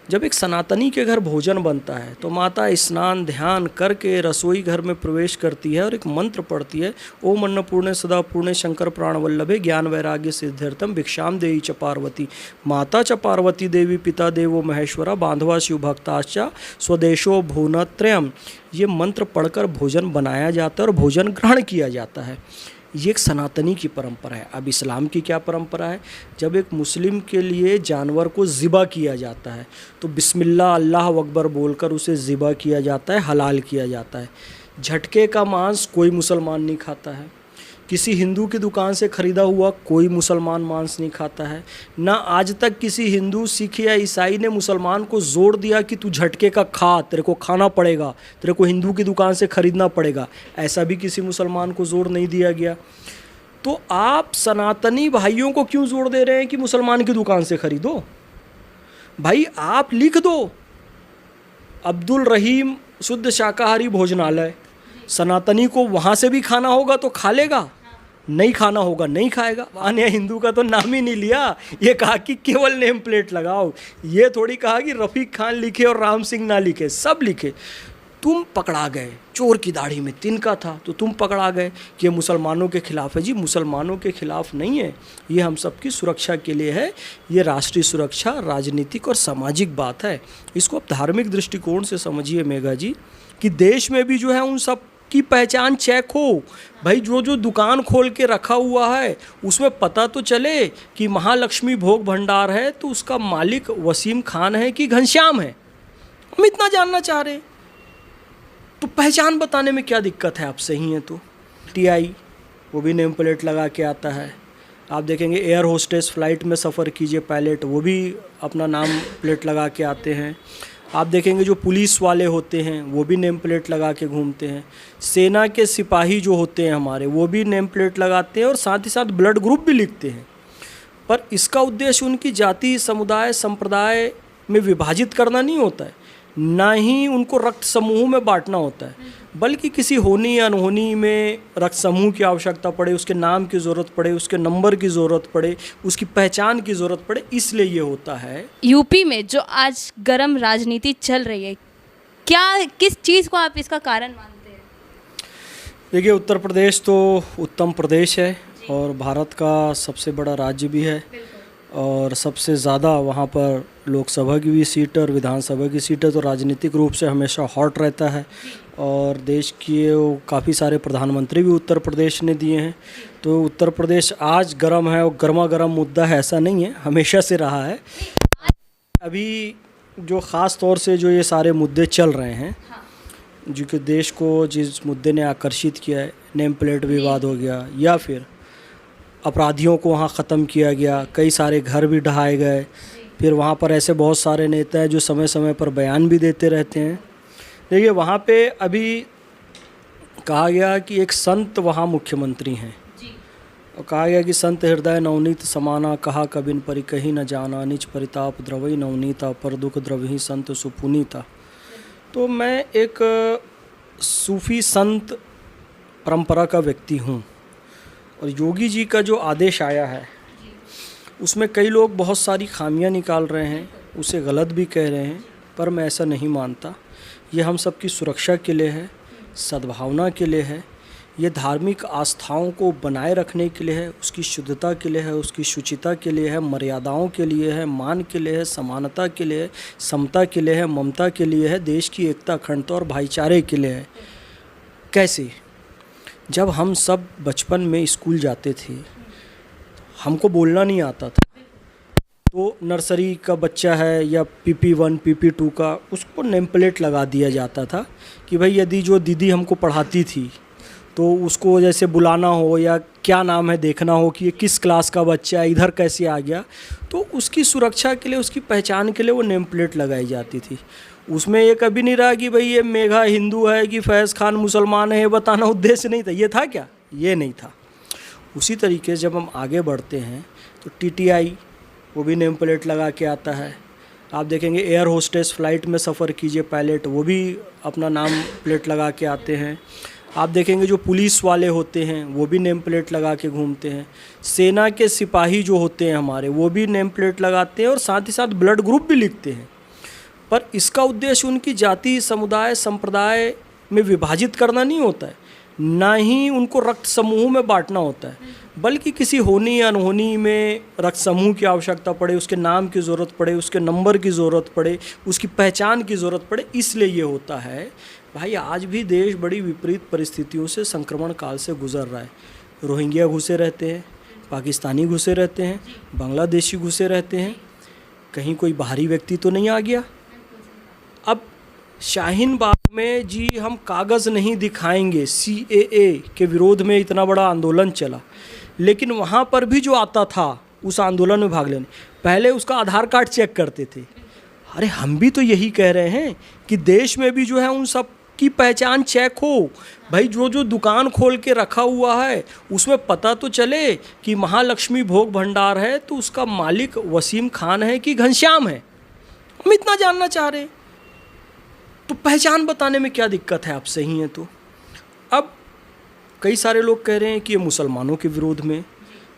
जब एक सनातनी के घर भोजन बनता है तो माता स्नान ध्यान करके रसोई घर में प्रवेश करती है और एक मंत्र पढ़ती है, ओम अन्नपूर्णे सदा पूर्णे शंकर प्राण वल्लभे ज्ञान वैराग्य सिद्ध्यर्थम भिक्षाम देही च पार्वती। माता च पार्वती देवी पिता देवो महेश्वरा बांधवा शिव भक्ताश्चा स्वदेशो भुवनत्रयम्। ये मंत्र पढ़कर भोजन बनाया जाता है और भोजन ग्रहण किया जाता है। ये एक सनातनी की परंपरा है। अब इस्लाम की क्या परंपरा है? जब एक मुस्लिम के लिए जानवर को ज़िबा किया जाता है तो बिस्मिल्लाह अल्लाह अकबर बोलकर उसे ज़िबा किया जाता है, हलाल किया जाता है। झटके का मांस कोई मुसलमान नहीं खाता है। किसी हिंदू की दुकान से ख़रीदा हुआ कोई मुसलमान मांस नहीं खाता है। ना आज तक किसी हिंदू, सिख या ईसाई ने मुसलमान को जोर दिया कि तू झटके का खा, तेरे को खाना पड़ेगा, तेरे को हिंदू की दुकान से ख़रीदना पड़ेगा। ऐसा भी किसी मुसलमान को जोर नहीं दिया गया। तो आप सनातनी भाइयों को क्यों जोर दे रहे हैं कि मुसलमान की दुकान से ख़रीदो? भाई आप लिख दो, अब्दुल रहीम शुद्ध शाकाहारी भोजनालय। सनातनी को वहाँ से भी खाना होगा तो खा लेगा, नहीं खाना होगा नहीं खाएगा। अन्य हिंदू का तो नाम ही नहीं लिया, ये कहा कि केवल नेम प्लेट लगाओ। ये थोड़ी कहा कि रफ़ीक खान लिखे और राम सिंह ना लिखे, सब लिखे। तुम पकड़ा गए, चोर की दाढ़ी में तिनका था तो तुम पकड़ा गए कि ये मुसलमानों के खिलाफ है। जी मुसलमानों के खिलाफ नहीं है, ये हम सबकी सुरक्षा के लिए है। ये राष्ट्रीय सुरक्षा, राजनीतिक और सामाजिक बात है। इसको आप धार्मिक दृष्टिकोण से समझिए मेघा जी, कि देश में भी जो है उन सब की पहचान चेक हो। भाई जो जो दुकान खोल के रखा हुआ है उसमें पता तो चले कि महालक्ष्मी भोग भंडार है तो उसका मालिक वसीम खान है कि घनश्याम है। हम इतना जानना चाह रहे हैं तो पहचान बताने में क्या दिक्कत है? आप सही हैं तो टीआई वो भी नेम प्लेट लगा के आता है। आप देखेंगे एयर होस्टेस फ्लाइट में सफ़र कीजिए पायलट, वो भी अपना नाम प्लेट लगा के आते हैं। आप देखेंगे जो पुलिस वाले होते हैं वो भी नेम प्लेट लगा के घूमते हैं। सेना के सिपाही जो होते हैं हमारे, वो भी नेम प्लेट लगाते हैं और साथ ही साथ ब्लड ग्रुप भी लिखते हैं। पर इसका उद्देश्य उनकी जाति, समुदाय, संप्रदाय में विभाजित करना नहीं होता है, ना ही उनको रक्त समूह में बांटना होता है, बल्कि किसी होनी या अनहोनी में रक्त समूह की आवश्यकता पड़े, उसके नाम की ज़रूरत पड़े, उसके नंबर की ज़रूरत पड़े, उसकी पहचान की ज़रूरत पड़े, इसलिए ये होता है। यूपी में जो आज गर्म राजनीति चल रही है, क्या किस चीज़ को आप इसका कारण मानते हैं? देखिए उत्तर प्रदेश तो उत्तम प्रदेश है और भारत का सबसे बड़ा राज्य भी है और सबसे ज़्यादा वहाँ पर लोकसभा की भी सीट और विधानसभा की सीट है, तो राजनीतिक रूप से हमेशा हॉट रहता है। और देश के काफ़ी सारे प्रधानमंत्री भी उत्तर प्रदेश ने दिए हैं। तो उत्तर प्रदेश आज गर्म है और गर्मा गर्म मुद्दा है ऐसा नहीं है, हमेशा से रहा है। अभी जो ख़ास तौर से जो ये सारे मुद्दे चल रहे हैं, जो कि देश को जिस मुद्दे ने आकर्षित किया है, नेम प्लेट विवाद हो गया या फिर अपराधियों को वहाँ ख़त्म किया गया, कई सारे घर भी ढहाए गए, फिर वहाँ पर ऐसे बहुत सारे नेता हैं जो समय समय पर बयान भी देते रहते हैं। देखिए वहाँ पे अभी कहा गया कि एक संत वहाँ मुख्यमंत्री हैं और कहा गया कि संत हृदय नवनीत समाना, कहा कबिन परि कहीं न जाना, निज परिताप द्रवई नवनीता, पर दुख द्रवही संत सुपुनीता। तो मैं एक सूफ़ी संत परंपरा का व्यक्ति हूँ और योगी जी का जो आदेश आया है उसमें कई लोग बहुत सारी खामियां निकाल रहे हैं, उसे गलत भी कह रहे हैं, पर मैं ऐसा नहीं मानता। ये हम सब की सुरक्षा के लिए है, सद्भावना के लिए है, ये धार्मिक आस्थाओं को बनाए रखने के लिए है, उसकी शुद्धता के लिए है, उसकी शुचिता के लिए है, मर्यादाओं के लिए है, मान के लिए है, समानता के लिए है, समता के लिए है, ममता के लिए है, देश की एकता, अखंडता और भाईचारे के लिए है। कैसे? जब हम सब बचपन में स्कूल जाते थे, हमको बोलना नहीं आता था, तो नर्सरी का बच्चा है या PP1 PP2 का, उसको नेम प्लेट लगा दिया जाता था कि भाई यदि जो दीदी हमको पढ़ाती थी तो उसको जैसे बुलाना हो या क्या नाम है देखना हो कि ये किस क्लास का बच्चा है, इधर कैसे आ गया, तो उसकी सुरक्षा के लिए, उसकी पहचान के लिए वो नेम प्लेट लगाई जाती थी। उसमें ये कभी नहीं रहा कि भाई ये मेघा हिंदू है कि फैज़ खान मुसलमान है, ये बताना उद्देश्य नहीं था। ये था क्या? ये नहीं था। उसी तरीके से जब हम आगे बढ़ते हैं तो TTI वो भी नेम प्लेट लगा के आता है। आप देखेंगे एयर होस्टेस फ्लाइट में सफ़र कीजिए पायलट, वो भी अपना नाम प्लेट लगा के आते हैं। आप देखेंगे जो पुलिस वाले होते हैं वो भी नेम प्लेट लगा के घूमते हैं। सेना के सिपाही जो होते हैं हमारे, वो भी नेम प्लेट लगाते हैं और साथ ही साथ ब्लड ग्रुप भी लिखते हैं। पर इसका उद्देश्य उनकी जाति, समुदाय, संप्रदाय में विभाजित करना नहीं होता है, ना ही उनको रक्त समूह में बांटना होता है, बल्कि किसी होनी या अनहोनी में रक्त समूह की आवश्यकता पड़े, उसके नाम की ज़रूरत पड़े, उसके नंबर की ज़रूरत पड़े, उसकी पहचान की ज़रूरत पड़े, इसलिए ये होता है। भाई आज भी देश बड़ी विपरीत परिस्थितियों से संक्रमण काल से गुजर रहा है। रोहिंग्या घुसे रहते हैं, पाकिस्तानी घुसे रहते हैं, बांग्लादेशी घुसे रहते हैं, कहीं कोई बाहरी व्यक्ति तो नहीं आ गया। अब शाहीन बाग में जी हम कागज़ नहीं दिखाएंगे, CAA के विरोध में इतना बड़ा आंदोलन चला, लेकिन वहाँ पर भी जो आता था उस आंदोलन में भाग लेने, पहले उसका आधार कार्ड चेक करते थे। अरे हम भी तो यही कह रहे हैं कि देश में भी जो है उन सब की पहचान चेक हो। भाई जो जो दुकान खोल के रखा हुआ है उसमें पता तो चले कि महालक्ष्मी भोग भंडार है तो उसका मालिक वसीम खान है कि घनश्याम है। हम इतना जानना चाह रहे हैं, तो पहचान बताने में क्या दिक्कत है? आप सही हैं तो। अब कई सारे लोग कह रहे हैं कि ये मुसलमानों के विरोध में।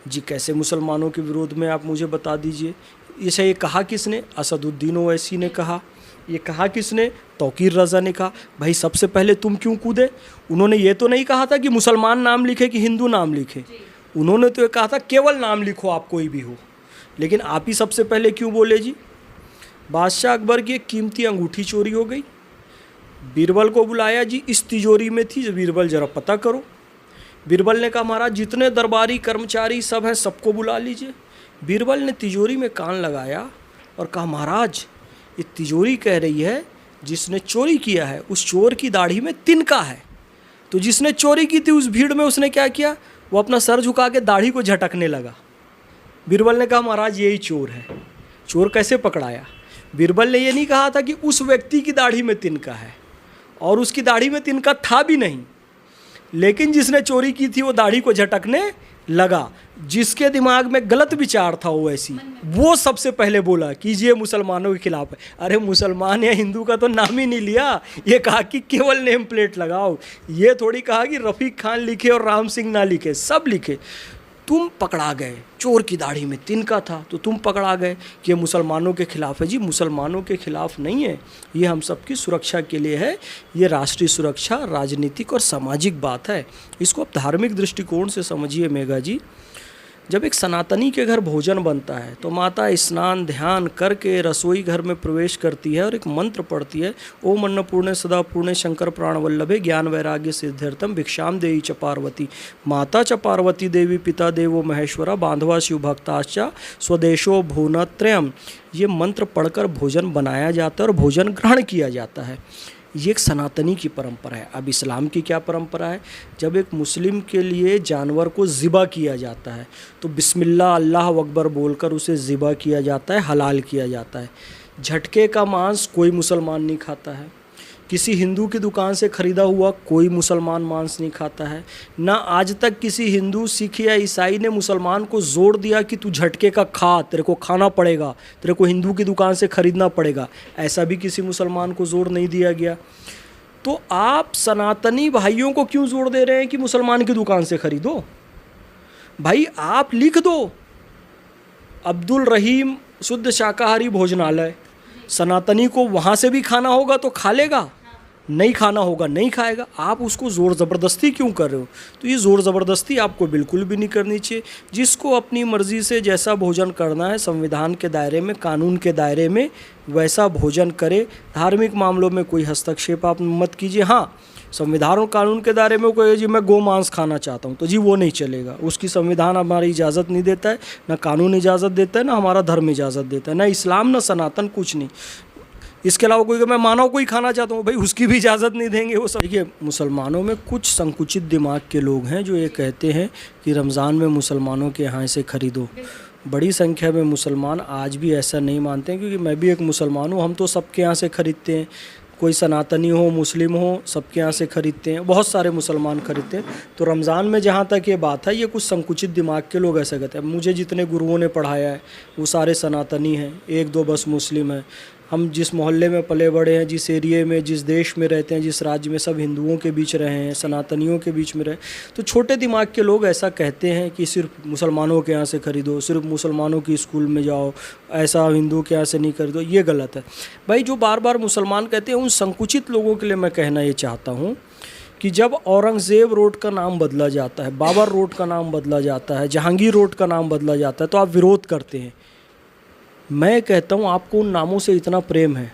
जी कैसे मुसलमानों के विरोध में, आप मुझे बता दीजिए। ये कहा किसने? असदुद्दीन ओवैसी ने कहा। ये कहा किसने? तौकीर रज़ा ने कहा। भाई सबसे पहले तुम क्यों कूदे? उन्होंने ये तो नहीं कहा था कि मुसलमान नाम लिखे कि हिंदू नाम लिखे, उन्होंने तो ये कहा था केवल नाम लिखो, आप कोई भी हो। लेकिन आप ही सबसे पहले क्यों बोले जी? बादशाह अकबर की एक कीमती अंगूठी चोरी हो गई, बीरबल को बुलाया, जी इस तिजोरी में थी, बीरबल ज़रा पता करो। बीरबल ने कहा महाराज जितने दरबारी कर्मचारी सब हैं सबको बुला लीजिए। बीरबल ने तिजोरी में कान लगाया और कहा महाराज ये तिजोरी कह रही है जिसने चोरी किया है उस चोर की दाढ़ी में तिनका है। तो जिसने चोरी की थी उस भीड़ में उसने क्या किया? वो अपना सर झुका के दाढ़ी को झटकने लगा। बीरबल ने कहा महाराज यही चोर है। चोर कैसे पकड़ाया? बीरबल ने ये नहीं कहा था कि उस व्यक्ति की दाढ़ी में तिनका है, और उसकी दाढ़ी में तिनका था भी नहीं, लेकिन जिसने चोरी की थी वो दाढ़ी को झटकने लगा। जिसके दिमाग में गलत विचार था ओवैसी, वो सबसे पहले बोला कि ये मुसलमानों के खिलाफ है। अरे मुसलमान या हिंदू का तो नाम ही नहीं लिया, ये कहा कि केवल नेम प्लेट लगाओ। ये थोड़ी कहा कि रफ़ीक खान लिखे और राम सिंह ना लिखे, सब लिखे। तुम पकड़ा गए, चोर की दाढ़ी में तिनका था तो तुम पकड़ा गए कि ये मुसलमानों के खिलाफ है। जी मुसलमानों के खिलाफ नहीं है, ये हम सबकी सुरक्षा के लिए है। ये राष्ट्रीय सुरक्षा, राजनीतिक और सामाजिक बात है। इसको आप धार्मिक दृष्टिकोण से समझिए मेघा जी। जब एक सनातनी के घर भोजन बनता है तो माता स्नान ध्यान करके रसोई घर में प्रवेश करती है और एक मंत्र पढ़ती है, ओम अन्नपूर्णे सदा पूर्णे शंकर प्राण वल्लभे ज्ञान वैराग्य सिद्ध्यर्थम भिक्षाम देई च पार्वती। माता च पार्वती देवी पिता देवो महेश्वरा बांधवा शिव भक्ताश्चा स्वदेशो भुवनत्रयम्। ये मंत्र पढ़कर भोजन बनाया जाता है और भोजन ग्रहण किया जाता है। ये एक सनातनी की परंपरा है। अब इस्लाम की क्या परंपरा है? जब एक मुस्लिम के लिए जानवर को ज़िबा किया जाता है तो बिस्मिल्लाह अल्लाह अकबर बोलकर उसे ज़िबा किया जाता है, हलाल किया जाता है। झटके का मांस कोई मुसलमान नहीं खाता है, किसी हिंदू की दुकान से ख़रीदा हुआ कोई मुसलमान मांस नहीं खाता है। ना आज तक किसी हिंदू, सिख या ईसाई ने मुसलमान को जोर दिया कि तू झटके का खा, तेरे को खाना पड़ेगा, तेरे को हिंदू की दुकान से ख़रीदना पड़ेगा, ऐसा भी किसी मुसलमान को जोर नहीं दिया गया। तो आप सनातनी भाइयों को क्यों जोर दे रहे हैं कि मुसलमान की दुकान से ख़रीदो? भाई आप लिख दो अब्दुल रहीम शुद्ध शाकाहारी भोजनालय, सनातनी को वहाँ से भी खाना होगा तो खा लेगा, नहीं खाना होगा नहीं खाएगा। आप उसको ज़ोर ज़बरदस्ती क्यों कर रहे हो? तो ये ज़ोर ज़बरदस्ती आपको बिल्कुल भी नहीं करनी चाहिए। जिसको अपनी मर्ज़ी से जैसा भोजन करना है संविधान के दायरे में, कानून के दायरे में, वैसा भोजन करे। धार्मिक मामलों में कोई हस्तक्षेप आप मत कीजिए। हाँ, संविधान और कानून के दायरे में कोई जी मैं गो मांस खाना चाहता हूँ तो जी वो नहीं चलेगा, उसकी संविधान हमारी इजाज़त नहीं देता है, ना कानून इजाज़त देता है, ना हमारा धर्म इजाज़त देता है, ना इस्लाम ना सनातन, कुछ नहीं। इसके अलावा कोई मैं मानव कोई खाना चाहता हूँ, भाई उसकी भी इजाज़त नहीं देंगे वो सब। देखिए मुसलमानों में कुछ संकुचित दिमाग के लोग हैं जो ये कहते हैं कि रमज़ान में मुसलमानों के यहाँ से ख़रीदो। बड़ी संख्या में मुसलमान आज भी ऐसा नहीं मानते हैं, क्योंकि मैं भी एक मुसलमान हूँ, हम तो सबके यहाँ से ख़रीदते हैं, कोई सनातनी हो मुस्लिम हो सबके यहाँ से ख़रीदते हैं, बहुत सारे मुसलमान ख़रीदते हैं। तो रमज़ान में जहाँ तक ये बात है, ये कुछ संकुचित दिमाग के लोग ऐसा कहते हैं। मुझे जितने गुरुओं ने पढ़ाया है वो सारे सनातनी हैं, एक दो बस मुस्लिम हैं। हम जिस मोहल्ले में पले बड़े हैं, जिस एरिए में, जिस देश में रहते हैं, जिस राज्य में, सब हिंदुओं के बीच रहे हैं, सनातनियों के बीच में रहे, तो छोटे दिमाग के लोग ऐसा कहते हैं कि सिर्फ मुसलमानों के यहाँ से खरीदो, सिर्फ मुसलमानों की स्कूल में जाओ, ऐसा हिंदू के यहाँ से नहीं खरीदो। ये गलत है भाई। जो बार बार मुसलमान कहते हैं, उन संकुचित लोगों के लिए मैं कहना ये चाहता हूँ कि जब औरंगज़ेब रोड का नाम बदला जाता है, बाबर रोड का नाम बदला जाता है, जहांगीर रोड का नाम बदला जाता है, तो आप विरोध करते हैं। मैं कहता हूँ आपको उन नामों से इतना प्रेम है,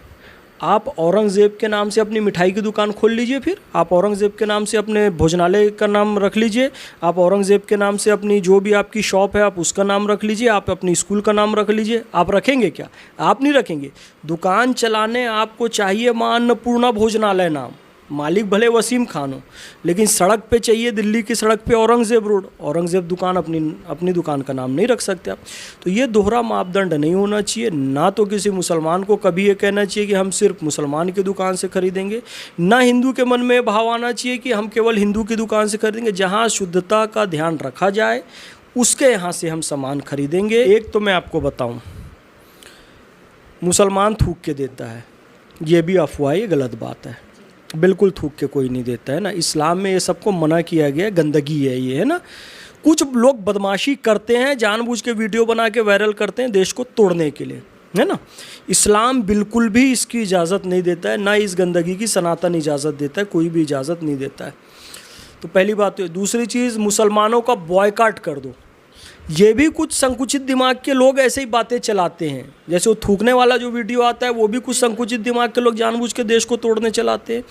आप औरंगज़ेब के नाम से अपनी मिठाई की दुकान खोल लीजिए, फिर आप औरंगज़ेब के नाम से अपने भोजनालय का नाम रख लीजिए, आप औरंगज़ेब के नाम से अपनी जो भी आपकी शॉप है आप उसका नाम रख लीजिए, आप अपनी स्कूल का नाम रख लीजिए। आप रखेंगे क्या? आप नहीं रखेंगे। दुकान चलाने आपको चाहिए मां अन्नपूर्णा भोजनालय नाम, मालिक भले वसीम खान हो, लेकिन सड़क पे चाहिए दिल्ली की सड़क पे औरंगज़ेब रोड। औरंगज़ेब दुकान अपनी दुकान का नाम नहीं रख सकते आप। तो ये दोहरा मापदंड नहीं होना चाहिए। ना तो किसी मुसलमान को कभी ये कहना चाहिए कि हम सिर्फ मुसलमान की दुकान से खरीदेंगे, ना हिंदू के मन में भाव आना चाहिए कि हम केवल हिंदू की दुकान से खरीदेंगे। जहाँ शुद्धता का ध्यान रखा जाए उसके यहाँ से हम सामान खरीदेंगे। एक तो मैं आपको बताऊँ, मुसलमान थूक के देता है, ये भी अफवाह, ये गलत बात है। बिल्कुल थूक के कोई नहीं देता है ना। इस्लाम में ये सबको मना किया गया है, गंदगी है ये, है ना। कुछ लोग बदमाशी करते हैं, जानबूझ के वीडियो बना के वायरल करते हैं देश को तोड़ने के लिए, है ना। इस्लाम बिल्कुल भी इसकी इजाज़त नहीं देता है, ना इस गंदगी की सनातन इजाज़त देता है, कोई भी इजाज़त नहीं देता है। तो पहली बात तो। दूसरी चीज़, मुसलमानों का बॉयकॉट कर दो। ये भी कुछ संकुचित दिमाग के लोग ऐसे ही बातें चलाते हैं। जैसे वो थूकने वाला जो वीडियो आता है, वो भी कुछ संकुचित दिमाग के लोग जानबूझ के देश को तोड़ने चलाते हैं।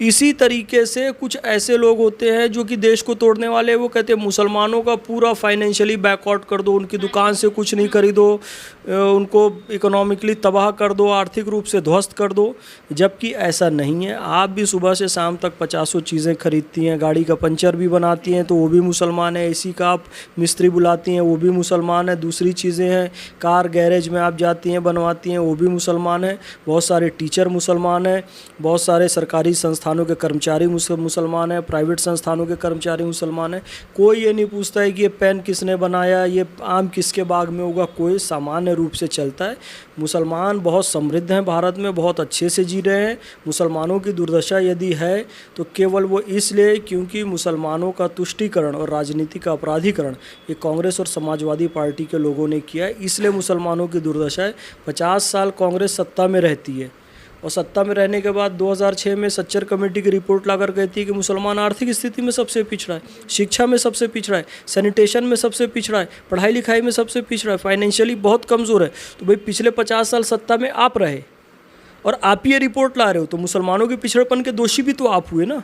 इसी तरीके से कुछ ऐसे लोग होते हैं जो कि देश को तोड़ने वाले, वो कहते हैं मुसलमानों का पूरा फाइनेंशियली बैकआउट कर दो, उनकी दुकान से कुछ नहीं खरीदो, उनको इकोनॉमिकली तबाह कर दो, आर्थिक रूप से ध्वस्त कर दो। जबकि ऐसा नहीं है। आप भी सुबह से शाम तक 50 चीज़ें खरीदती हैं, गाड़ी का पंचर भी बनाती हैं तो वो भी मुसलमान है, एसी का आप मिस्त्री बुलाती हैं वो भी मुसलमान है, दूसरी चीज़ें हैं, कार गैरेज में आप जाती हैं बनवाती हैं वो भी मुसलमान है, बहुत सारे टीचर मुसलमान हैं, बहुत सारे सरकारी संस्थानों के कर्मचारी मुसलमान हैं, प्राइवेट संस्थानों के कर्मचारी मुसलमान हैं। कोई ये नहीं पूछता है कि ये पेन किसने बनाया, ये आम किसके बाग में होगा, कोई सामान्य रूप से चलता है। मुसलमान बहुत समृद्ध हैं, भारत में बहुत अच्छे से जी रहे हैं। मुसलमानों की दुर्दशा यदि है तो केवल वो इसलिए क्योंकि मुसलमानों का तुष्टीकरण और राजनीति का अपराधीकरण ये कांग्रेस और समाजवादी पार्टी के लोगों ने किया है, इसलिए मुसलमानों की दुर्दशा है। 50 साल कांग्रेस सत्ता में रहती है और सत्ता में रहने के बाद 2006 में सच्चर कमेटी की रिपोर्ट लाकर कहती है कि मुसलमान आर्थिक स्थिति में सबसे पिछड़ा है, शिक्षा में सबसे पिछड़ा है, सैनिटेशन में सबसे पिछड़ा है, पढ़ाई लिखाई में सबसे पिछड़ा है, फाइनेंशियली बहुत कमज़ोर है। तो भाई पिछले 50 साल सत्ता में आप रहे और आप ही ये रिपोर्ट ला रहे हो, तो मुसलमानों के पिछड़ेपन के दोषी भी तो आप हुए ना।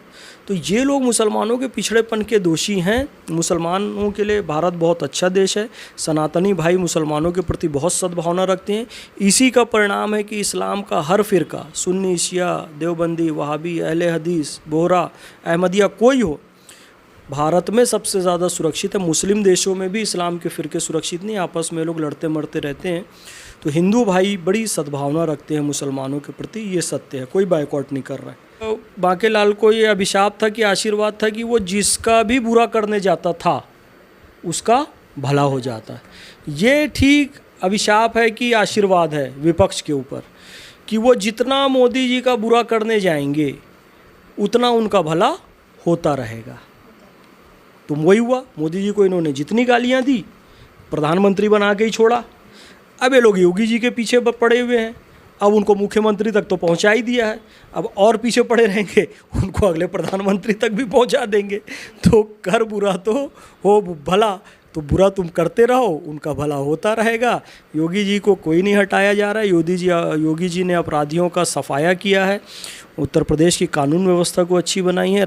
तो ये लोग मुसलमानों के पिछड़ेपन के दोषी हैं। मुसलमानों के लिए भारत बहुत अच्छा देश है। सनातनी भाई मुसलमानों के प्रति बहुत सद्भावना रखते हैं। इसी का परिणाम है कि इस्लाम का हर फ़िरका, सुन्नी, शिया, देवबंदी, वहाबी, अहले हदीस, बोहरा, अहमदिया, कोई हो, भारत में सबसे ज़्यादा सुरक्षित है। मुस्लिम देशों में भी इस्लाम के फ़िरके सुरक्षित नहीं, आपस में लोग लड़ते मरते रहते हैं। तो हिंदू भाई बड़ी सद्भावना रखते हैं मुसलमानों के प्रति, ये सत्य है, कोई बायकॉट नहीं कर रहा है। तो बांके लाल को ये अभिशाप था कि आशीर्वाद था कि वो जिसका भी बुरा करने जाता था उसका भला हो जाता है। ये ठीक अभिशाप है कि आशीर्वाद है विपक्ष के ऊपर कि वो जितना मोदी जी का बुरा करने जाएंगे उतना उनका भला होता रहेगा। तो वही हुआ, मोदी जी को इन्होंने जितनी गालियाँ दी प्रधानमंत्री बना के ही छोड़ा। अब ये लोग योगी जी के पीछे पड़े हुए हैं, अब उनको मुख्यमंत्री तक तो पहुंचा ही दिया है, अब और पीछे पड़े रहेंगे, उनको अगले प्रधानमंत्री तक भी पहुंचा देंगे। तो कर बुरा तो हो भला, तो बुरा तुम करते रहो, उनका भला होता रहेगा। योगी जी को कोई नहीं हटाया जा रहा है। योगी जी ने अपराधियों का सफाया किया है, उत्तर प्रदेश की कानून व्यवस्था को अच्छी बनाई है।